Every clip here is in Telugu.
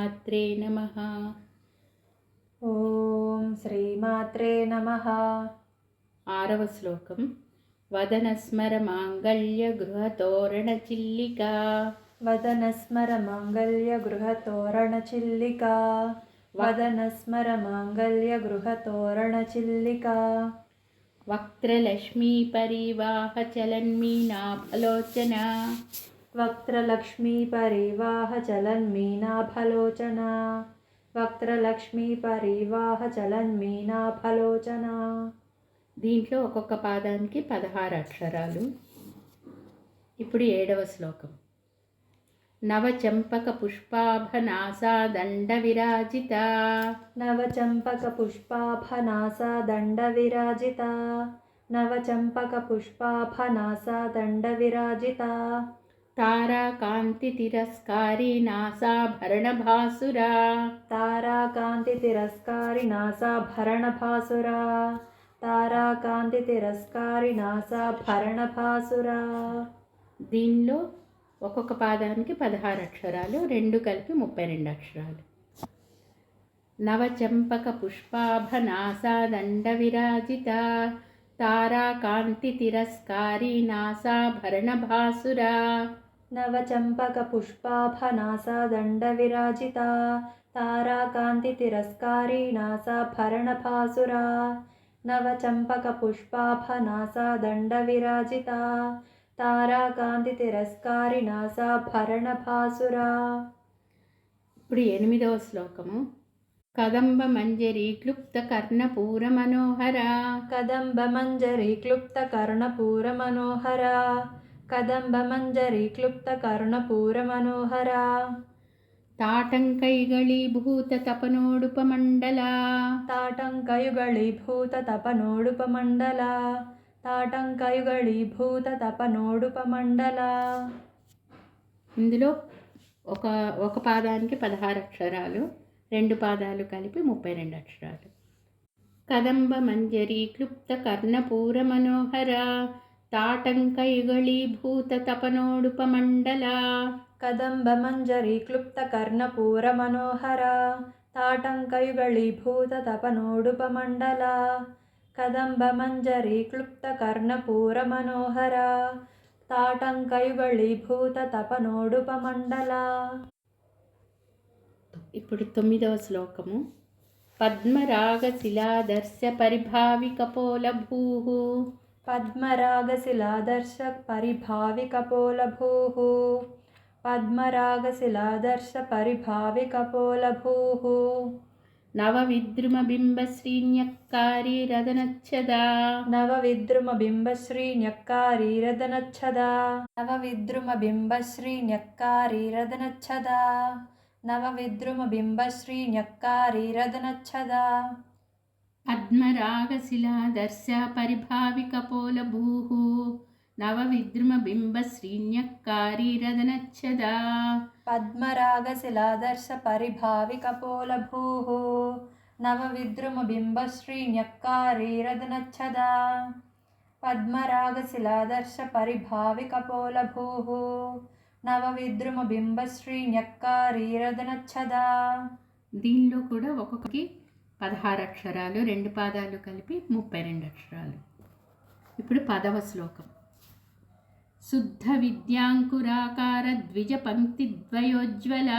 శ్రీమాత్రే నమః. ఓం శ్రీమాత్రే నమః. 6వ శ్లోకం. వదనస్మర మాంగళ్య గృహతోరణ చిల్లికా. వదనస్మర మాంగళ్య గృహతోరణ చిల్లికా. వదనస్మర మాంగళ్య గృహతోరణ చిల్లికా. వక్త్రలక్ష్మీ పరివాహ చలన్మీనాభలోచన. వక్త్రలక్ష్మీ పరివాహ చలన్మీనాభలోచన. వక్త్రలక్ష్మీ పరివాహ చలన్మీనాభలోచన. దీంట్లో ఒక్కొక్క పాదానికి 16 అక్షరాలు. ఇప్పుడు 7వ శ్లోకం. నవచంపక పుష్పాభనాసా దండ విరాజిత. నవచంపక పుష్పాభనాసా దండ విరాజిత. నవచంపక పుష్పాభనాసా దండ విరాజిత. తారాకాంతి తిరస్కారి నాసాభరణ భాసురా. తారాకాంతి తిరస్కారి నాసాభరణ భాసురా. తారాకాంతి తిరస్కారి నాసాభరణ భాసురా. దీనిలో ఒక్కొక్క పాదానికి 16 అక్షరాలు, రెండు కలిపి 32 అక్షరాలు. నవచంపక పుష్పాభనాసా దండ విరాజిత. తారాకాంతి తిరస్కారి నాసాభరణ భాసురా. నవచంపక పుష్పాభనాసా దండ విరాజిత. తారాకాంతి తిరస్కారి నాసాభరణ భాసురా. నవచంపక పుష్పాభనాసా దండ విరాజిత. తారాకాంతి తిరస్కారి నాసాభరణ భాసురా. ఇప్పుడు 8వ శ్లోకము. కదంబ మంజరి క్లుప్త కర్ణపూర మనోహర. కదంబ మంజరి క్లుప్త కర్ణపూర మనోహర. కదంబ మంజరి క్లుప్త కర్ణపూర మనోహర. తాటంకైగళీభూత తపనోడుపమండల. తాటంకయుగళీభూత తపనోడుపమండల. తాటంకయుగళీభూత తపనోడుపమండల. ఇందులో ఒక పాదానికి 16 అక్షరాలు, రెండు పాదాలు కలిపి 32 అక్షరాలు. కదంబ మంజరి క్లుప్త కర్ణపూర మనోహర. తాటంకయుగళీభూత తపనోడుపమండల. కదంబ మంజరి క్లుప్త కర్ణపూర మనోహర. తాటంకయుగళీభూత తపనోడుపమండల. కదంబ మంజరి క్లుప్త కర్ణపూర మనోహర. తాటంకయుగళీభూత తపనోడుపమండల. ఇప్పుడు 9వ శ్లోకము. పద్మరాగశిలాదర్శ పరిభావికపోలభూః. పద్మరాగశిలాదర్శ పరిభావికపోలభూః. పద్మరాగశిలాదర్శ పరిభావికపోలభూః. నవవిద్రుమబింబశ్రీన్యక్కారీరదనచ్చదా. నవవిద్రుమబింబశ్రీన్యక్కారీరదనచ్చదా. నవవిద్రుమబింబశ్రీన్యక్కారీరదనచ్చదా. నవవిద్రుమబింబశ్రీన్యక్కారీరదనచ్చదా. పద్మరాగశిలాదర్శ పరిభావికపోలభూః. నవవిద్రుమబింబశ్రీన్యక్కారీరదనచ్చదా. పద్మరాగశిలాదర్శ పరిభావికపోలభూః. నవవిద్రుమబింబశ్రీన్యక్కారీరదనచ్చదా. పద్మరాగశిలాదర్శ పరిభావికపోలభూః. నవవిద్రుమబింబశ్రీన్యక్కారీరదనచ్చదా. దీనిలో కూడా ఒక్కొక్కకి 16 అక్షరాలు, రెండు పాదాలు కలిపి 32 అక్షరాలు. ఇప్పుడు 10వ శ్లోకం. శుద్ధ విద్యాంకురాకార ద్విజ పంక్తిద్వయోజ్వల.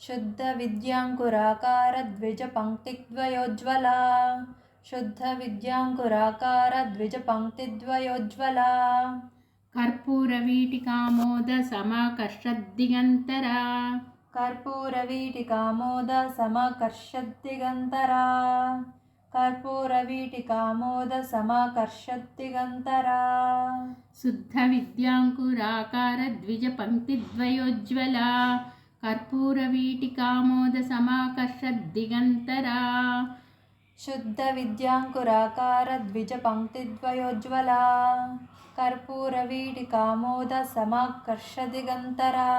శుద్ధ విద్యాంకురాకార ద్విజ పంక్తిద్వయోజ్వల. శుద్ధ విద్యాంకురాకార ద్విజ పంక్తిద్వయోజ్వల. కర్పూర వీటికామోద సమాకర్షద్దిగంతరా. కర్పూర వీటికామోద సమాకర్షద్దిగంతరా. కర్పూర వీటికామోద సమాకర్షద్దిగంతరా. శుద్ధ విద్యాంకురాకార ద్విజ పంక్తిద్వయోజ్వల. కర్పూర వీటికామోద సమాకర్షద్దిగంతరా. శుద్ధ విద్యాంకురాకార ద్విజ పంక్తిద్వయోజ్వల. కర్పూర వీటికామోద సమాకర్షదిగంతరా.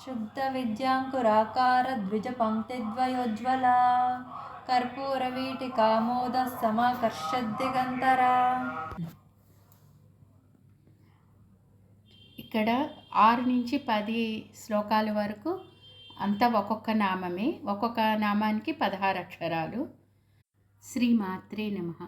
శుద్ధ విద్యాంకురాకార ద్విజ పంక్తిద్వయోజ్వల. కర్పూర వీటికామోద సమాకర్షద్దిగంతరా. ఇక్కడ 6 నుంచి 10 శ్లోకాల వరకు అంతా ఒక్కొక్క నామమే, ఒక్కొక్క నామానికి 16 అక్షరాలు. శ్రీమాత్రే నమః.